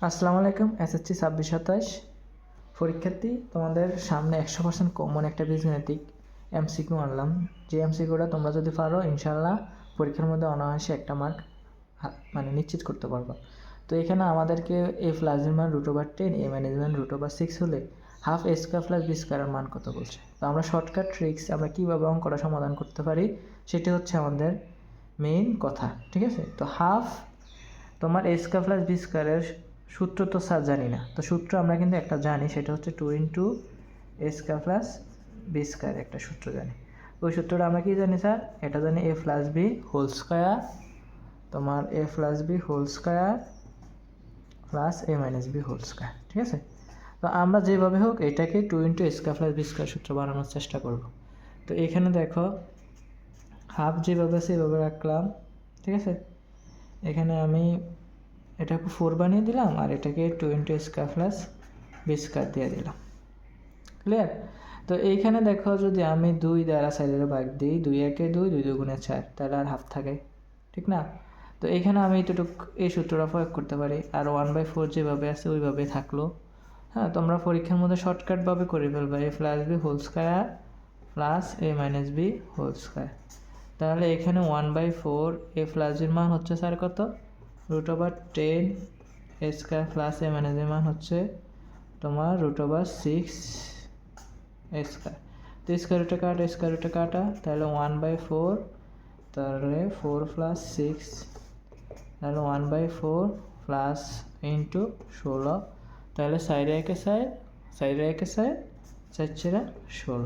আসসালামু আলাইকুম। এসএসসি 26-27 পরীক্ষার্থী, তোমাদের সামনে 100% কমন একটা বীজগণিতিক এমসিকিউ আনলাম। যে এমসিকিউটা তোমরা যদি পারো ইনশাল্লাহ পরীক্ষার মধ্যে অনায়াসে একটা মার্ক মানে নিশ্চিত করতে পারবো। তো এখানে আমাদেরকে এ প্লাসের মান √10, এ মাইনাসের মান √6 হলে হাফ এ স্কোয়ার প্লাস বি স্কোয়ারের মান কত বলছে। তো আমরা শর্টকাট ট্রিক্স আমরা কীভাবে অঙ্কটা সমাধান করতে পারি সেটি হচ্ছে আমাদের মেইন কথা, ঠিক আছে। তো হাফ তোমার এ স্কোয়ার প্লাস বি স্কোয়ারের সূত্র তো স্যার জানি না, তো সূত্র আমরা কিন্তু একটা জানি, সেটা হচ্ছে 2 × A square plus B square একটা সূত্র জানি। ওই সূত্রটা আমরা কি জানি স্যার? এটা জানি A plus B whole square, তোমার A plus B whole square plus A minus B whole square, ঠিক আছে। তো আমরা যেভাবে হোক এটাকে 2 × A square plus B square সূত্র বানানোর চেষ্টা করব। তো এখানে দেখো হাফ যেভাবে আছে এভাবে রাখলাম, ঠিক আছে। এখানে আমি এটাকে 4 বানিয়ে দিলাম আর এটাকে 2 × A square plus B square দিয়ে দিলাম। ক্লিয়ার? তো এইখানে দেখো যদি আমি 2 দ্বারা সাইডের ভাগ দিই, 2 × 1 = 2, 2 × 2 = 4, তাহলে আর হাফ থাকে, ঠিক না? তো এইখানে আমি এতটুকু এই সূত্রটা প্রয়োগ করতে পারি, আর 1/4 যেভাবে আছে ওইভাবে থাকলো। হ্যাঁ, তোমরা পরীক্ষার মধ্যে শর্টকাটভাবে করে ফেলবে A plus B whole square plus A minus B whole square. তাহলে এখানে 1/4 এ প্লাস বির মান হচ্ছে স্যার কত? √10 এ স্কোয়ার প্লাস এ মাইনাস এর মান হচ্ছে তোমার √6 এ স্কোয়ার। তো স্কোয়ার রুটে কাটা, তাহলে 1/4, তাহলে 4 + 6, তাহলে 1/4 প্লাস ইন্টু 16, তাহলে সাইডে একে সাইড 4 × 16